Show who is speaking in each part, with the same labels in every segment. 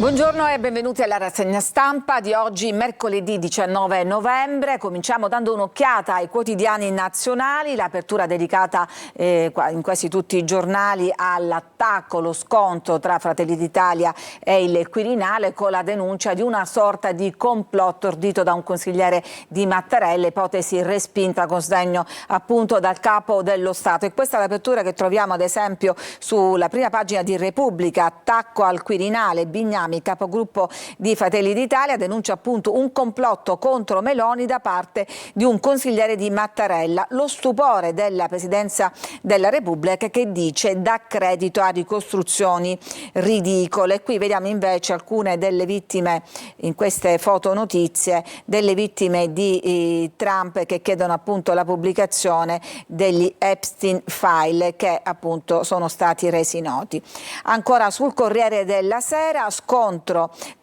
Speaker 1: Buongiorno e benvenuti alla rassegna stampa di oggi, mercoledì 19 novembre. Cominciamo dando un'occhiata ai quotidiani nazionali, l'apertura dedicata in quasi tutti i giornali all'attacco, lo scontro tra Fratelli d'Italia e il Quirinale con la denuncia di una sorta di complotto ordito da un consigliere di Mattarella, ipotesi respinta con sdegno appunto dal capo dello Stato. E questa è l'apertura che troviamo ad esempio sulla prima pagina di Repubblica, attacco al Quirinale, Bignami, capogruppo di Fratelli d'Italia, denuncia appunto un complotto contro Meloni da parte di un consigliere di Mattarella. Lo stupore della Presidenza della Repubblica che dice dà credito a ricostruzioni ridicole. Qui vediamo invece alcune delle vittime in queste fotonotizie, delle vittime di Trump che chiedono appunto la pubblicazione degli Epstein File che appunto sono stati resi noti. Ancora sul Corriere della Sera, scontro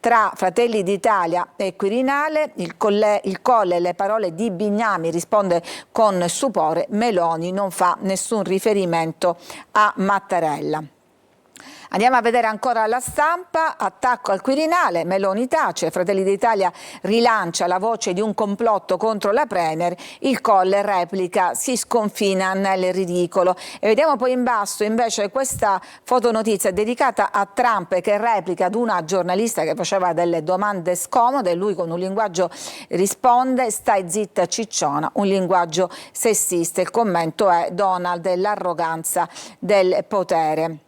Speaker 1: tra Fratelli d'Italia e Quirinale, il Colle, le parole di Bignami, risponde con stupore, Meloni non fa nessun riferimento a Mattarella. Andiamo a vedere ancora la Stampa, attacco al Quirinale, Meloni tace, Fratelli d'Italia rilancia la voce di un complotto contro la Premier, il Colle replica, si sconfina nel ridicolo. E vediamo poi in basso invece questa fotonotizia dedicata a Trump che replica ad una giornalista che faceva delle domande scomode e lui con un linguaggio risponde, stai zitta cicciona, un linguaggio sessista. Il commento è Donald e l'arroganza del potere.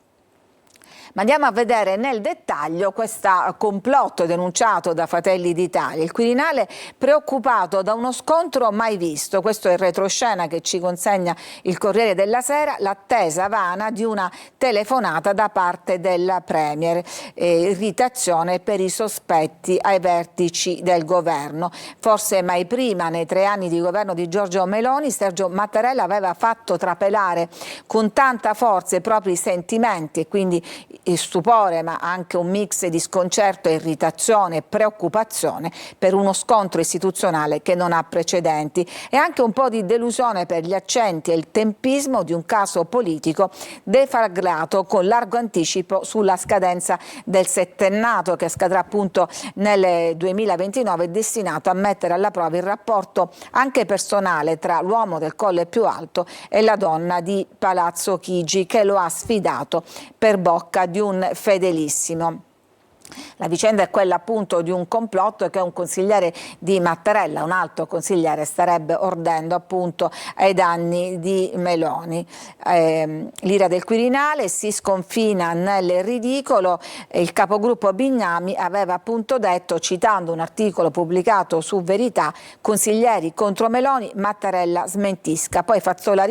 Speaker 1: Ma andiamo a vedere nel dettaglio questo complotto denunciato da Fratelli d'Italia. Il Quirinale preoccupato da uno scontro mai visto. Questo è il retroscena che ci consegna il Corriere della Sera, l'attesa vana di una telefonata da parte della Premier. Irritazione per i sospetti ai vertici del governo. Forse mai prima, nei 3 anni di governo di Giorgia Meloni, Sergio Mattarella aveva fatto trapelare con tanta forza i propri sentimenti e quindi stupore, ma anche un mix di sconcerto, irritazione e preoccupazione per uno scontro istituzionale che non ha precedenti e anche un po' di delusione per gli accenti e il tempismo di un caso politico deflagrato con largo anticipo sulla scadenza del settennato che scadrà appunto nel 2029, destinato a mettere alla prova il rapporto anche personale tra l'uomo del Colle più alto e la donna di Palazzo Chigi che lo ha sfidato per bocca di un fedelissimo. La vicenda è quella appunto di un complotto che un consigliere di Mattarella, un alto consigliere, starebbe ordendo appunto ai danni di Meloni. L'ira del Quirinale si sconfina nel ridicolo. Il capogruppo Bignami aveva appunto detto, citando un articolo pubblicato su Verità, consiglieri contro Meloni, Mattarella smentisca. Poi Fazzola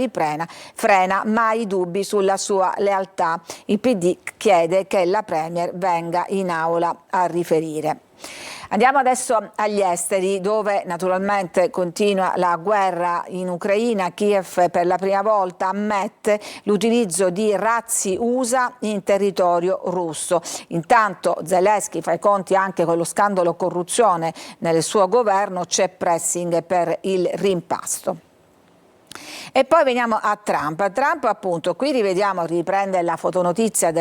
Speaker 1: frena mai dubbi sulla sua lealtà. Il PD chiede che la Premier venga in aula a riferire. Andiamo adesso agli esteri, dove naturalmente continua la guerra in Ucraina. Kiev per la prima volta ammette l'utilizzo di razzi USA in territorio russo. Intanto Zelensky fa i conti anche con lo scandalo corruzione nel suo governo, c'è pressing per il rimpasto. E poi veniamo a Trump. Trump appunto, qui riprende la fotonotizia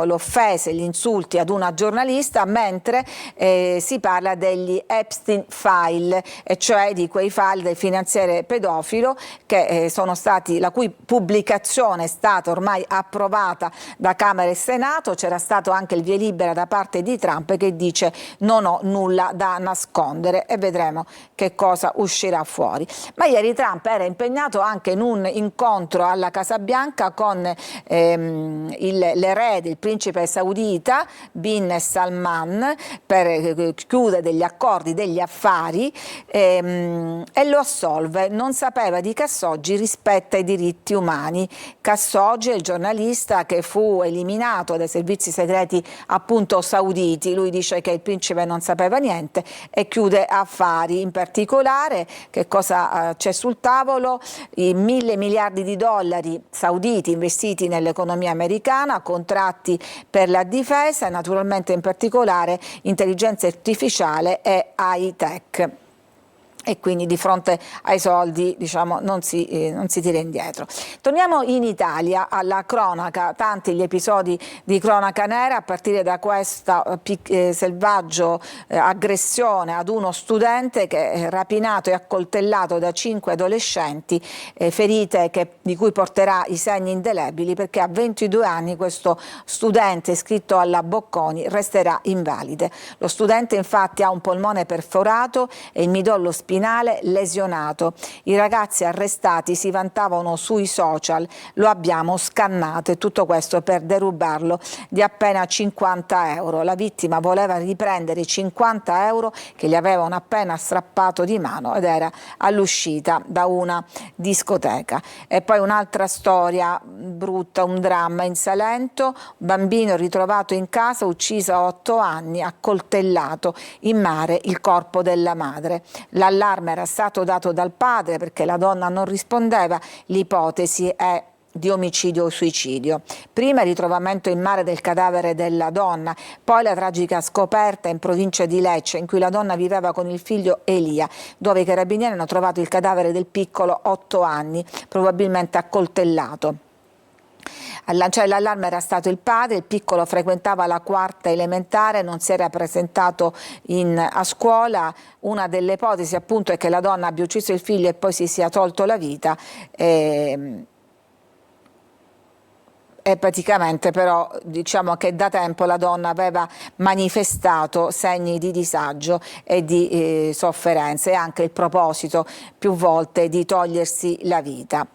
Speaker 1: l'offesa e gli insulti ad una giornalista, mentre si parla degli Epstein File, e cioè di quei file del finanziere pedofilo che sono stati, la cui pubblicazione è stata ormai approvata da Camera e Senato. C'era stato anche il via libera da parte di Trump che dice non ho nulla da nascondere e vedremo che cosa uscirà fuori. Ma ieri Trump era impegnato anche in un incontro alla Casa Bianca con l'erede, il principe saudita Bin Salman, per chiudere degli accordi, degli affari, e lo assolve. Non sapeva di Khashoggi rispetto ai diritti umani. Khashoggi è il giornalista che fu eliminato dai servizi segreti appunto sauditi. Lui dice che il principe non sapeva niente e chiude affari. In particolare che cosa c'è sul tavolo? I 1.000 miliardi di dollari sauditi investiti nell'economia americana, contratti per la difesa e naturalmente in particolare intelligenza artificiale e high tech. e quindi di fronte ai soldi, diciamo, non si tira indietro. Torniamo in Italia alla cronaca, tanti gli episodi di cronaca nera, a partire da questa selvaggio aggressione ad uno studente che è rapinato e accoltellato da 5 adolescenti, ferite di cui porterà i segni indelebili, perché a 22 anni questo studente iscritto alla Bocconi resterà invalide. Lo studente infatti ha un polmone perforato e il midollo spinale lesionato. I ragazzi arrestati si vantavano sui social: lo abbiamo scannato, e tutto questo per derubarlo di appena 50 euro. La vittima voleva riprendere i 50 euro che gli avevano appena strappato di mano ed era all'uscita da una discoteca. E poi un'altra storia brutta, un dramma in Salento: bambino ritrovato in casa ucciso a 8 anni, accoltellato in mare il corpo della madre. L'allarme era stato dato dal padre perché la donna non rispondeva, l'ipotesi è di omicidio o suicidio. Prima il ritrovamento in mare del cadavere della donna, poi la tragica scoperta in provincia di Lecce, in cui la donna viveva con il figlio Elia, dove i carabinieri hanno trovato il cadavere del piccolo 8 anni, probabilmente accoltellato. A lanciare l'allarme era stato il padre, il piccolo frequentava la 4ª elementare, non si era presentato a scuola. Una delle ipotesi appunto è che la donna abbia ucciso il figlio e poi si sia tolto la vita. E praticamente però diciamo che da tempo la donna aveva manifestato segni di disagio e di sofferenza, e anche il proposito più volte di togliersi la vita.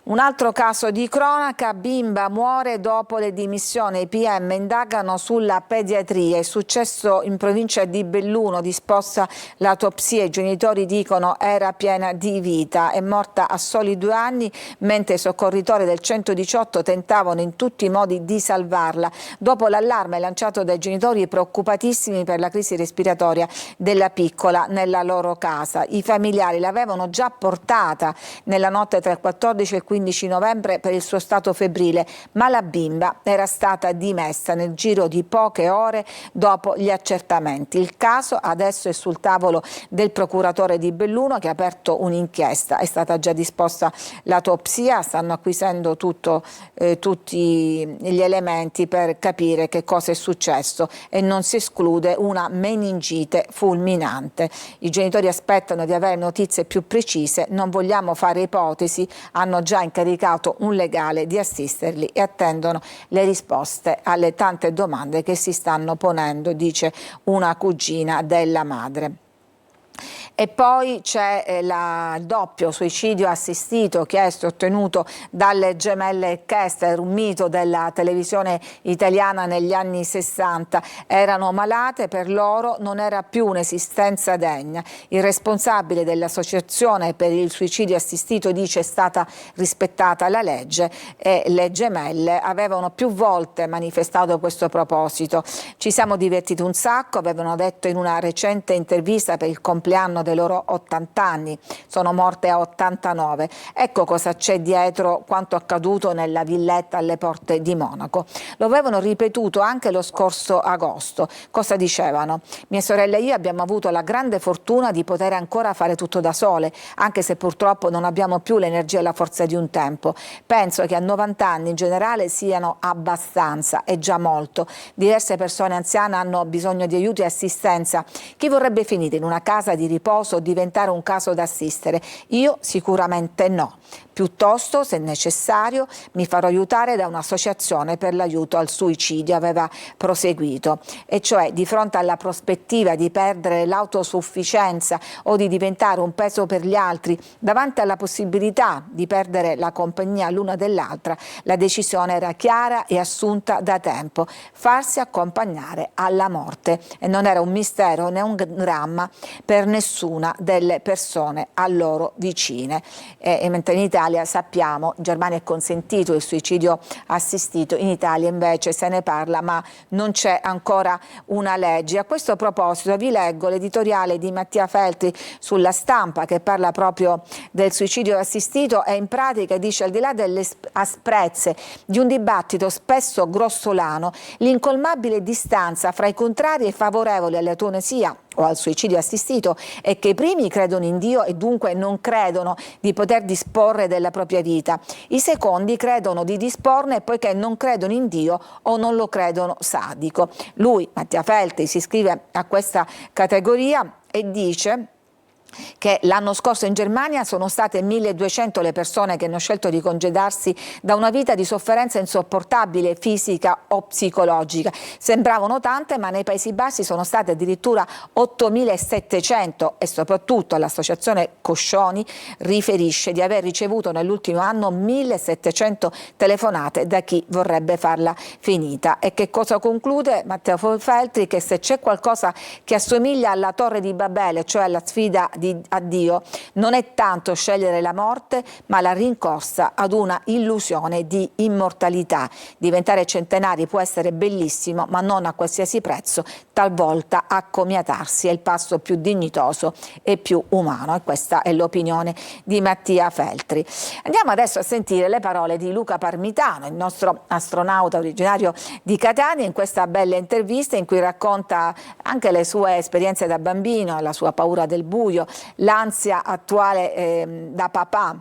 Speaker 1: Un altro caso di cronaca: bimba muore dopo le dimissioni, i PM indagano sulla pediatria. È successo in provincia di Belluno, disposta l'autopsia, i genitori dicono era piena di vita, è morta a soli 2 anni mentre i soccorritori del 118 tentavano in tutti i modi di salvarla, dopo l'allarme lanciato dai genitori preoccupatissimi per la crisi respiratoria della piccola nella loro casa. I familiari l'avevano già portata nella notte tra il 14 e il 15 novembre per il suo stato febbrile, ma la bimba era stata dimessa nel giro di poche ore dopo gli accertamenti. Il caso adesso è sul tavolo del procuratore di Belluno, che ha aperto un'inchiesta. È stata già disposta l'autopsia, stanno acquisendo tutti gli elementi per capire che cosa è successo, e non si esclude una meningite fulminante. I genitori aspettano di avere notizie più precise, non vogliamo fare ipotesi, hanno già incaricato un legale di assisterli e attendono le risposte alle tante domande che si stanno ponendo, dice una cugina della madre. E poi c'è il doppio suicidio assistito chiesto e ottenuto dalle gemelle Kester, un mito della televisione italiana negli anni 60. Erano malate, per loro non era più un'esistenza degna. Il responsabile dell'associazione per il suicidio assistito dice è stata rispettata la legge, e le gemelle avevano più volte manifestato questo proposito. Ci siamo divertiti un sacco, avevano detto in una recente intervista per il compleanno dei loro 80 anni, sono morte a 89. Ecco cosa c'è dietro quanto accaduto nella villetta alle porte di Monaco. Lo avevano ripetuto anche lo scorso agosto. Cosa dicevano? Mia sorella e io abbiamo avuto la grande fortuna di poter ancora fare tutto da sole, anche se purtroppo non abbiamo più l'energia e la forza di un tempo. Penso che a 90 anni in generale siano abbastanza, è già molto. Diverse persone anziane hanno bisogno di aiuto e assistenza. Chi vorrebbe finire in una casa di riposo o diventare un caso da assistere? Io sicuramente no. Piuttosto, se necessario, mi farò aiutare da un'associazione per l'aiuto al suicidio, aveva proseguito. E cioè, di fronte alla prospettiva di perdere l'autosufficienza o di diventare un peso per gli altri, davanti alla possibilità di perdere la compagnia l'una dell'altra, la decisione era chiara e assunta da tempo: farsi accompagnare alla morte. E non era un mistero né un dramma per nessuna delle persone a loro vicine. E mentre in Italia sappiamo, in Germania è consentito il suicidio assistito, in Italia invece se ne parla ma non c'è ancora una legge. A questo proposito vi leggo l'editoriale di Mattia Feltri sulla Stampa, che parla proprio del suicidio assistito e in pratica dice: al di là delle asprezze di un dibattito spesso grossolano, l'incolmabile distanza fra i contrari e i favorevoli all'eutanasia o al suicidio assistito è che i primi credono in Dio e dunque non credono di poter disporre della propria vita. I secondi credono di disporne poiché non credono in Dio o non lo credono sadico. Lui, Mattia Feltri, si iscrive a questa categoria e dice che l'anno scorso in Germania sono state 1200 le persone che hanno scelto di congedarsi da una vita di sofferenza insopportabile fisica o psicologica. Sembravano tante, ma nei Paesi Bassi sono state addirittura 8700 e soprattutto l'associazione Coscioni riferisce di aver ricevuto nell'ultimo anno 1700 telefonate da chi vorrebbe farla finita. E che cosa conclude Matteo Feltri? Che se c'è qualcosa che assomiglia alla Torre di Babele, cioè alla sfida a Dio, non è tanto scegliere la morte, ma la rincorsa ad una illusione di immortalità. Diventare centenari può essere bellissimo, ma non a qualsiasi prezzo. Talvolta accomiatarsi è il passo più dignitoso e più umano, e questa è l'opinione di Mattia Feltri. Andiamo adesso a sentire le parole di Luca Parmitano, il nostro astronauta originario di Catania, in questa bella intervista in cui racconta anche le sue esperienze da bambino, la sua paura del buio, l'ansia attuale da papà.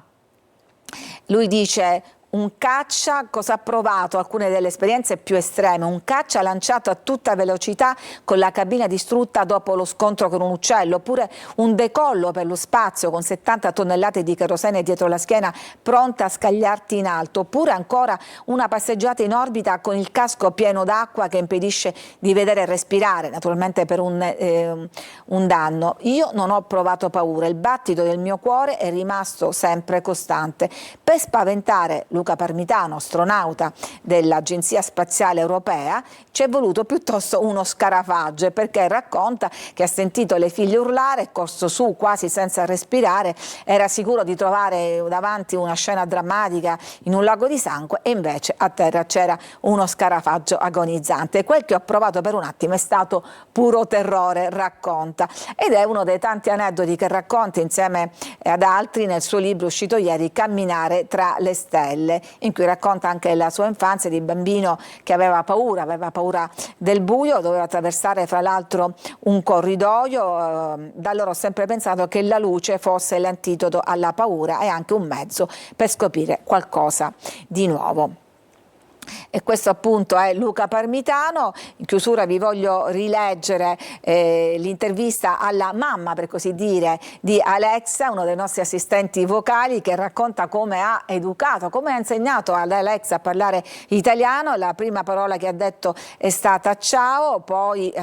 Speaker 1: Lui dice: un caccia, cosa ha provato? Alcune delle esperienze più estreme. Un caccia lanciato a tutta velocità con la cabina distrutta dopo lo scontro con un uccello, oppure un decollo per lo spazio con 70 tonnellate di kerosene dietro la schiena pronta a scagliarti in alto, oppure ancora una passeggiata in orbita con il casco pieno d'acqua che impedisce di vedere e respirare, naturalmente per un danno. Io non ho provato paura, il battito del mio cuore è rimasto sempre costante. Per spaventare Luca Parmitano, astronauta dell'Agenzia Spaziale Europea, ci è voluto piuttosto uno scarafaggio, perché racconta che ha sentito le figlie urlare, è corso su quasi senza respirare, era sicuro di trovare davanti una scena drammatica in un lago di sangue e invece a terra c'era uno scarafaggio agonizzante. Quel che ho provato per un attimo è stato puro terrore, racconta. Ed è uno dei tanti aneddoti che racconta insieme ad altri nel suo libro uscito ieri, Camminare tra le stelle, in cui racconta anche la sua infanzia di bambino che aveva paura del buio, doveva attraversare fra l'altro un corridoio. Da allora ho sempre pensato che la luce fosse l'antidoto alla paura e anche un mezzo per scoprire qualcosa di nuovo. E questo appunto è Luca Parmitano. In chiusura vi voglio rileggere l'intervista alla mamma, per così dire, di Alexa, uno dei nostri assistenti vocali, che racconta come ha educato, come ha insegnato ad Alexa a parlare italiano. La prima parola che ha detto è stata ciao, poi gli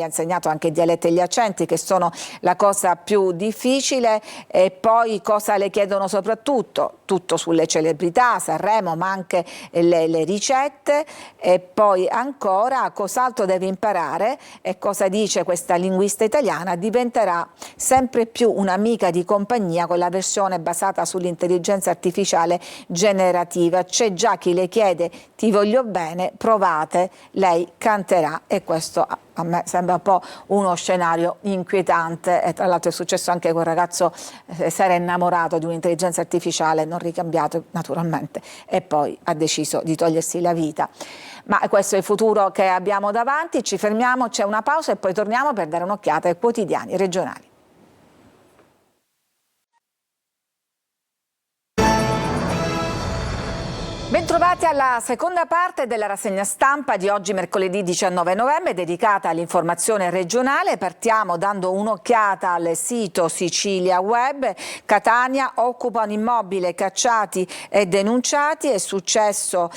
Speaker 1: ha insegnato anche i dialetti e gli accenti, che sono la cosa più difficile, e poi cosa le chiedono soprattutto, tutto sulle celebrità, Sanremo, ma anche le ricette. E poi ancora cos'altro deve imparare e cosa dice questa linguista italiana: diventerà sempre più un'amica di compagnia con la versione basata sull'intelligenza artificiale generativa. C'è già chi le chiede ti voglio bene, provate, lei canterà. E questo a me sembra un po' uno scenario inquietante, e tra l'altro è successo anche quel ragazzo si era innamorato di un'intelligenza artificiale, non ricambiato naturalmente, e poi ha deciso di togliersi la vita. Ma questo è il futuro che abbiamo davanti. Ci fermiamo, c'è una pausa e poi torniamo per dare un'occhiata ai quotidiani regionali. Bentrovati alla seconda parte della rassegna stampa di oggi, mercoledì 19 novembre, dedicata all'informazione regionale. Partiamo dando un'occhiata al sito Sicilia Web. Catania occupa un immobile, cacciati e denunciati. È successo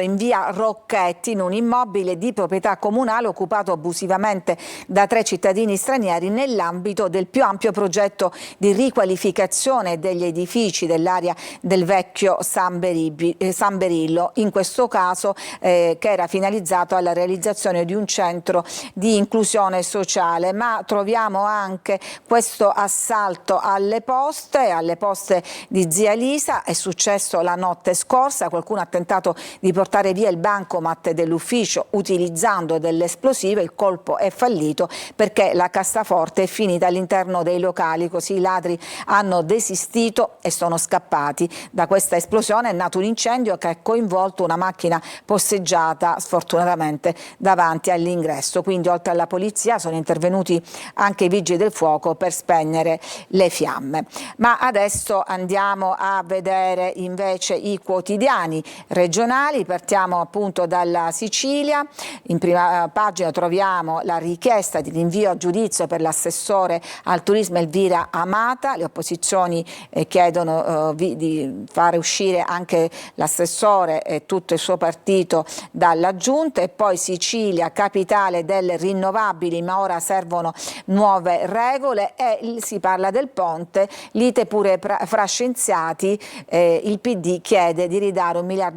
Speaker 1: in via Rocchetti, in un immobile di proprietà comunale occupato abusivamente da 3 cittadini stranieri nell'ambito del più ampio progetto di riqualificazione degli edifici dell'area del vecchio San Berillo, in questo caso che era finalizzato alla realizzazione di un centro di inclusione sociale. Ma troviamo anche questo assalto alle poste di Zia Lisa. È successo la notte scorsa, qualcuno ha tentato di portare via il bancomat dell'ufficio utilizzando dell'esplosivo. Il colpo è fallito perché la cassaforte è finita all'interno dei locali, così i ladri hanno desistito e sono scappati. da questa esplosione è nato un incendio che ha coinvolto una macchina posseggiata sfortunatamente davanti all'ingresso. Quindi oltre alla polizia sono intervenuti anche i vigili del fuoco per spegnere le fiamme. Ma adesso andiamo a vedere invece i quotidiani regionali. Partiamo appunto dalla Sicilia. In prima pagina troviamo la richiesta di rinvio a giudizio per l'assessore al turismo Elvira Amata. Le opposizioni chiedono di fare uscire anche l'assessore e tutto il suo partito dalla giunta. E poi Sicilia, capitale delle rinnovabili, ma ora servono nuove regole, e si parla del ponte, lite pure fra scienziati, il PD chiede di ridare 1,5 miliardi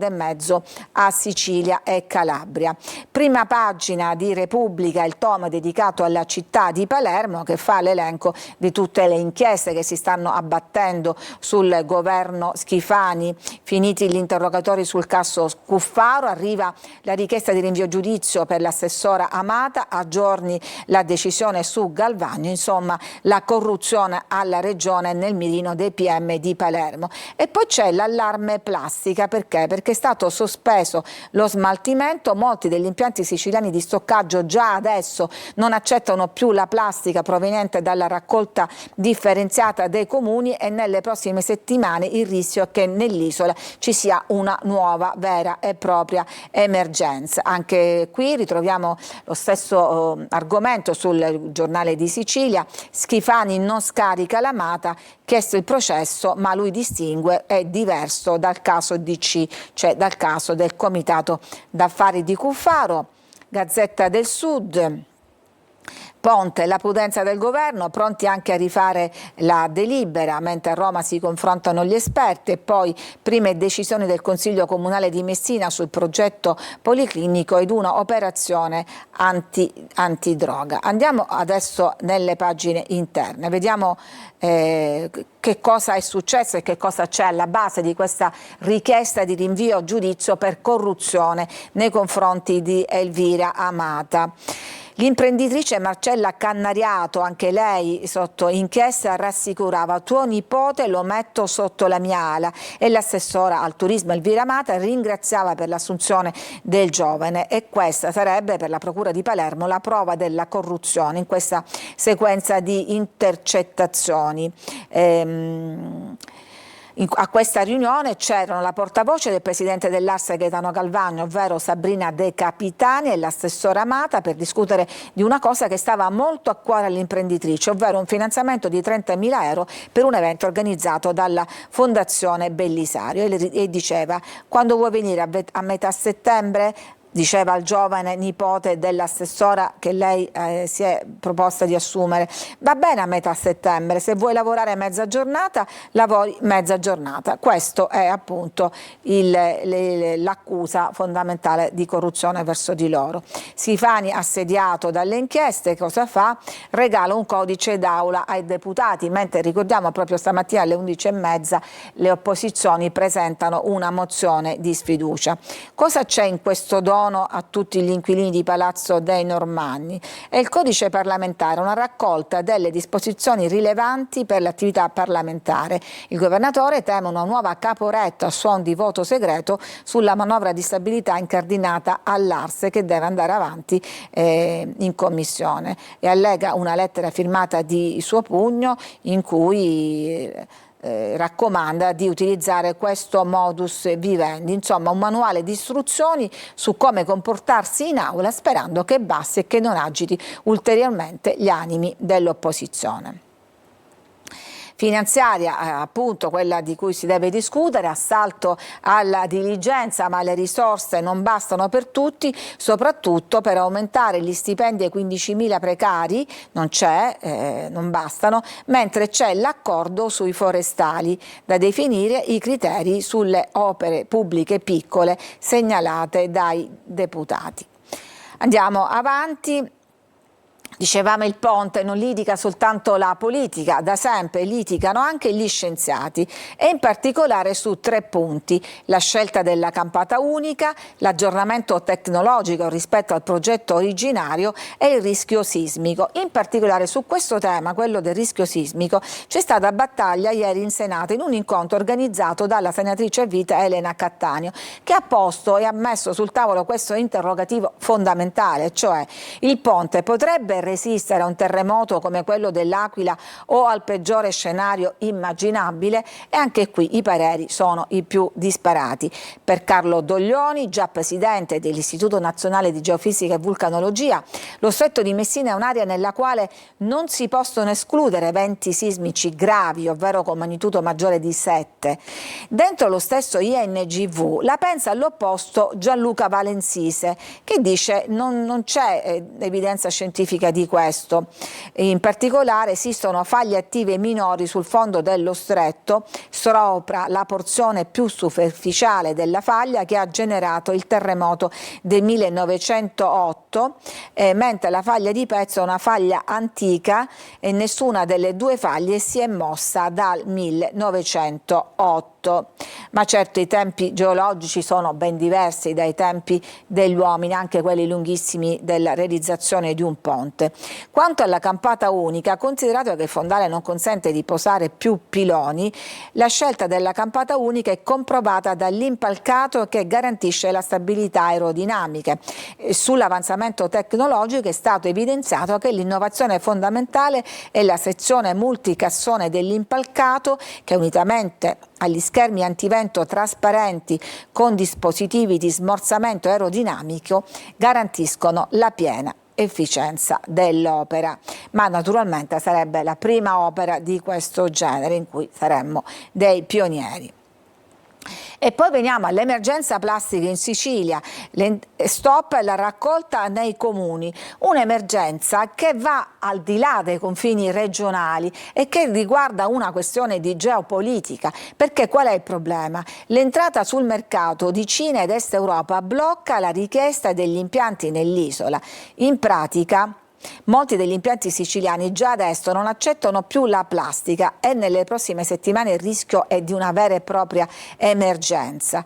Speaker 1: a Sicilia e Calabria. Prima pagina di Repubblica, il tomo dedicato alla città di Palermo, che fa l'elenco di tutte le inchieste che si stanno abbattendo sul governo Schifani. Finiti gli interrogatori sul caso Cuffaro, arriva la richiesta di rinvio a giudizio per l'assessora Amata, a giorni la decisione su Galvagno, insomma la corruzione alla regione nel mirino dei PM di Palermo. E poi c'è l'allarme plastica, perché? Perché è stato sospeso lo smaltimento, molti degli impianti siciliani di stoccaggio già adesso non accettano più la plastica proveniente dalla raccolta differenziata dei comuni, e nelle prossime settimane il rischio è che nell'isola ci sia una nuova vera e propria emergenza. Anche qui ritroviamo lo stesso argomento sul Giornale di Sicilia. Schifani non scarica l'Amata, chiesto il processo, ma lui distingue, è diverso dal caso DC, cioè dal caso del comitato d'affari di Cuffaro. Gazzetta del Sud. Ponte, la prudenza del governo, pronti anche a rifare la delibera, mentre a Roma si confrontano gli esperti. E poi prime decisioni del Consiglio Comunale di Messina sul progetto policlinico ed una operazione antidroga. Andiamo adesso nelle pagine interne, vediamo che cosa è successo e che cosa c'è alla base di questa richiesta di rinvio a giudizio per corruzione nei confronti di Elvira Amata. L'imprenditrice Marcella Cannariato, anche lei sotto inchiesta, rassicurava: tuo nipote lo metto sotto la mia ala, e l'assessora al turismo Elvira Amata ringraziava per l'assunzione del giovane. E questa sarebbe per la Procura di Palermo la prova della corruzione in questa sequenza di intercettazioni. A questa riunione c'erano la portavoce del presidente dell'Arsa Gaetano Galvagno, ovvero Sabrina De Capitani, e l'assessora Amata, per discutere di una cosa che stava molto a cuore all'imprenditrice, ovvero un finanziamento di 30.000 euro per un evento organizzato dalla Fondazione Bellisario. E diceva: quando vuoi venire a metà settembre? Diceva al giovane nipote dell'assessora che lei si è proposta di assumere. Va bene a metà settembre, se vuoi lavorare mezza giornata, lavori mezza giornata. Questo è appunto l'accusa fondamentale di corruzione verso di loro. Schifani, assediato dalle inchieste, cosa fa? Regala un codice d'aula ai deputati, mentre ricordiamo proprio stamattina alle 11:30 le opposizioni presentano una mozione di sfiducia. Cosa c'è in questo dono a tutti gli inquilini di Palazzo dei Normanni? È il codice parlamentare, una raccolta delle disposizioni rilevanti per l'attività parlamentare. Il governatore teme una nuova Caporetto a suon di voto segreto sulla manovra di stabilità incardinata all'Arse, che deve andare avanti in commissione, e allega una lettera firmata di suo pugno in cui raccomanda di utilizzare questo modus vivendi, insomma un manuale di istruzioni su come comportarsi in aula, sperando che basti e che non agiti ulteriormente gli animi dell'opposizione. Finanziaria, appunto quella di cui si deve discutere, assalto alla diligenza, ma le risorse non bastano per tutti, soprattutto per aumentare gli stipendi ai 15.000 precari, non bastano, mentre c'è l'accordo sui forestali, da definire i criteri sulle opere pubbliche piccole segnalate dai deputati. Andiamo avanti. Dicevamo, il ponte non litiga soltanto la politica, da sempre litigano anche gli scienziati e in particolare su 3 punti: la scelta della campata unica, l'aggiornamento tecnologico rispetto al progetto originario e il rischio sismico. In particolare su questo tema, quello del rischio sismico, c'è stata battaglia ieri in Senato in un incontro organizzato dalla senatrice a vita Elena Cattaneo, che ha posto e ha messo sul tavolo questo interrogativo fondamentale, cioè: il ponte potrebbe resistere a un terremoto come quello dell'Aquila o al peggiore scenario immaginabile? E anche qui i pareri sono i più disparati. Per Carlo Doglioni, già presidente dell'Istituto Nazionale di Geofisica e Vulcanologia, lo Stretto di Messina è un'area nella quale non si possono escludere eventi sismici gravi, ovvero con magnitudo maggiore di 7. Dentro lo stesso INGV la pensa all'opposto Gianluca Valensise, che dice non c'è evidenza scientifica di questo. In particolare esistono faglie attive minori sul fondo dello stretto, sopra la porzione più superficiale della faglia che ha generato il terremoto del 1908, mentre la faglia di Pezzo è una faglia antica e nessuna delle 2 faglie si è mossa dal 1908. Ma certo i tempi geologici sono ben diversi dai tempi degli uomini, anche quelli lunghissimi della realizzazione di un ponte. Quanto alla campata unica, considerato che il fondale non consente di posare più piloni, la scelta della campata unica è comprovata dall'impalcato che garantisce la stabilità aerodinamica. Sull'avanzamento tecnologico è stato evidenziato che l'innovazione fondamentale è la sezione multicassone dell'impalcato che, unitamente agli schermi antivento trasparenti con dispositivi di smorzamento aerodinamico, garantiscono la piena efficienza dell'opera. Ma naturalmente sarebbe la prima opera di questo genere in cui saremmo dei pionieri. E poi veniamo all'emergenza plastica in Sicilia, stop la raccolta nei comuni, un'emergenza che va al di là dei confini regionali e che riguarda una questione di geopolitica, perché qual è il problema? L'entrata sul mercato di Cina ed Est Europa blocca la richiesta degli impianti nell'isola. In pratica molti degli impianti siciliani già adesso non accettano più la plastica e nelle prossime settimane il rischio è di una vera e propria emergenza.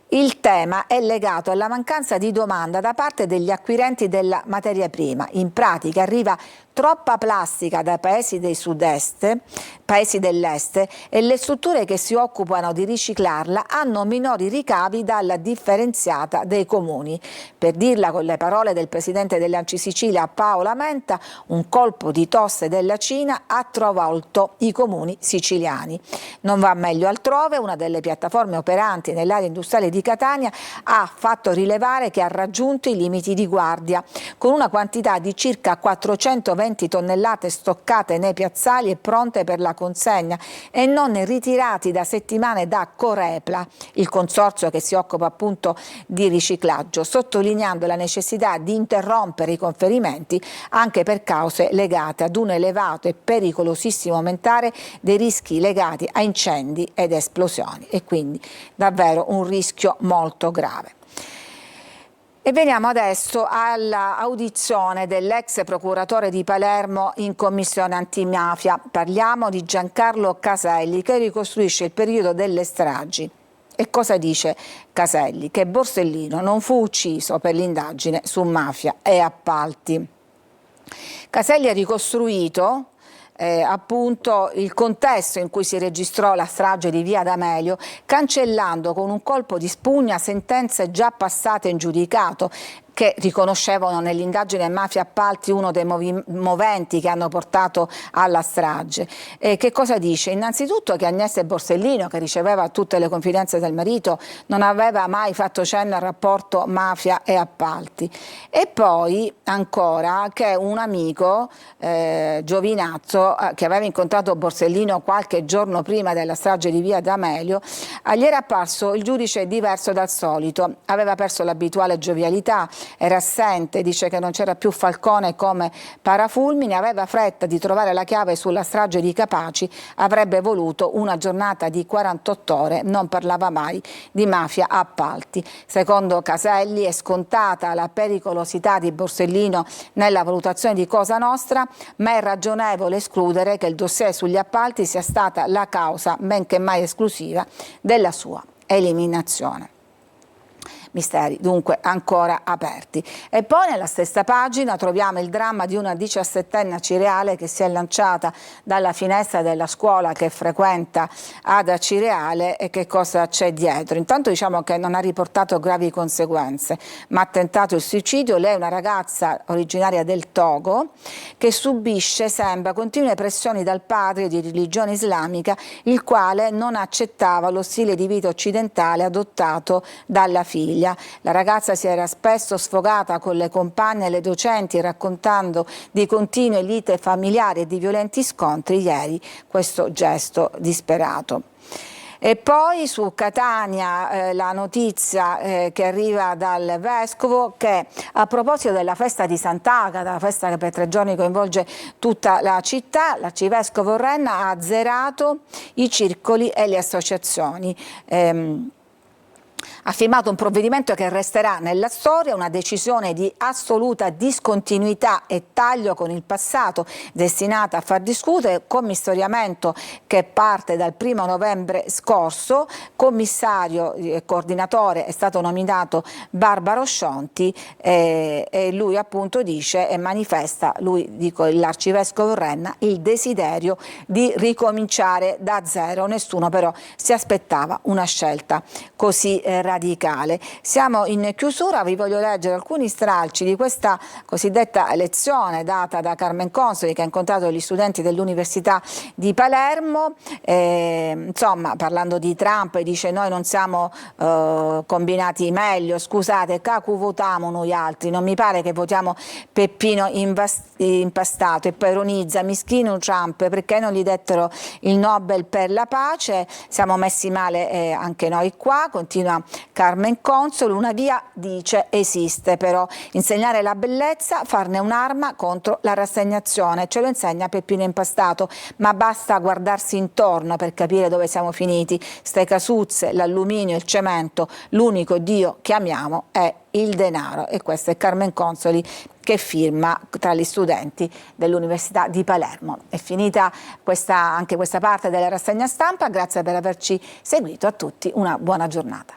Speaker 1: Il tema è legato alla mancanza di domanda da parte degli acquirenti della materia prima. In pratica arriva troppa plastica dai paesi del sud-est, paesi dell'est, e le strutture che si occupano di riciclarla hanno minori ricavi dalla differenziata dei comuni. Per dirla con le parole del presidente dell'ANCI Sicilia Paolo Amenta, un colpo di tosse della Cina ha travolto i comuni siciliani. Non va meglio altrove, una delle piattaforme operanti nell'area industriale di Catania ha fatto rilevare che ha raggiunto i limiti di guardia, con una quantità di circa 420 tonnellate stoccate nei piazzali e pronte per la consegna e non ritirati da settimane da Corepla, il consorzio che si occupa appunto di riciclaggio, sottolineando la necessità di interrompere i conferimenti anche per cause legate ad un elevato e pericolosissimo aumentare dei rischi legati a incendi ed esplosioni, e quindi davvero un rischio molto grave. E veniamo adesso all'audizione dell'ex procuratore di Palermo in commissione antimafia. Parliamo di Giancarlo Caselli, che ricostruisce il periodo delle stragi. E cosa dice Caselli? Che Borsellino non fu ucciso per l'indagine su mafia e appalti. Caselli ha ricostruito appunto il contesto in cui si registrò la strage di Via D'Amelio, cancellando con un colpo di spugna sentenze già passate in giudicato che riconoscevano nell'indagine mafia appalti uno dei moventi che hanno portato alla strage. Che cosa dice? Innanzitutto che Agnese Borsellino, che riceveva tutte le confidenze del marito, non aveva mai fatto cenno al rapporto mafia e appalti. E poi ancora che un amico, Giovinazzo, che aveva incontrato Borsellino qualche giorno prima della strage di Via D'Amelio, gli era apparso il giudice diverso dal solito, aveva perso l'abituale giovialità, era assente, dice che non c'era più Falcone come parafulmine, aveva fretta di trovare la chiave sulla strage di Capaci, avrebbe voluto una giornata di 48 ore, non parlava mai di mafia a appalti. Secondo Caselli è scontata la pericolosità di Borsellino nella valutazione di Cosa Nostra, ma è ragionevole escludere che il dossier sugli appalti sia stata la causa, men che mai esclusiva, della sua eliminazione. Misteri dunque ancora aperti. E poi nella stessa pagina troviamo il dramma di una 17enne Cireale che si è lanciata dalla finestra della scuola che frequenta ad Acireale, e che cosa c'è dietro. Intanto diciamo che non ha riportato gravi conseguenze, ma ha tentato il suicidio. Lei è una ragazza originaria del Togo che subisce, sembra, continue pressioni dal padre di religione islamica, il quale non accettava lo stile di vita occidentale adottato dalla figlia. La ragazza si era spesso sfogata con le compagne e le docenti, raccontando di continue liti familiari e di violenti scontri. Ieri questo gesto disperato. E poi su Catania la notizia che arriva dal Vescovo, che a proposito della festa di Sant'Agata, la festa che per 3 giorni coinvolge tutta la città, l'arcivescovo Renna ha azzerato i circoli e le associazioni. Ha firmato un provvedimento che resterà nella storia, una decisione di assoluta discontinuità e taglio con il passato, destinata a far discutere, commissariamento che parte dal 1° novembre scorso. Commissario e coordinatore è stato nominato Barbaro Scionti, e lui appunto dice e manifesta, l'arcivescovo Renna, il desiderio di ricominciare da zero. Nessuno però si aspettava una scelta così radicale. Siamo in chiusura, vi voglio leggere alcuni stralci di questa cosiddetta lezione data da Carmen Consoli, che ha incontrato gli studenti dell'Università di Palermo, insomma parlando di Trump, dice: noi non siamo combinati meglio, scusate, cacu votiamo noi altri, non mi pare che votiamo Peppino impastato, e poi ironizza: mischino Trump, perché non gli dettero il Nobel per la pace, siamo messi male anche noi qua. Continua Carmen Consoli, una via, dice, esiste, però insegnare la bellezza, farne un'arma contro la rassegnazione, ce lo insegna Peppino Impastato, ma basta guardarsi intorno per capire dove siamo finiti. Ste casuzze, l'alluminio, il cemento, l'unico Dio che amiamo è il denaro. E questa è Carmen Consoli che firma tra gli studenti dell'Università di Palermo. È finita anche questa parte della rassegna stampa, grazie per averci seguito, a tutti una buona giornata.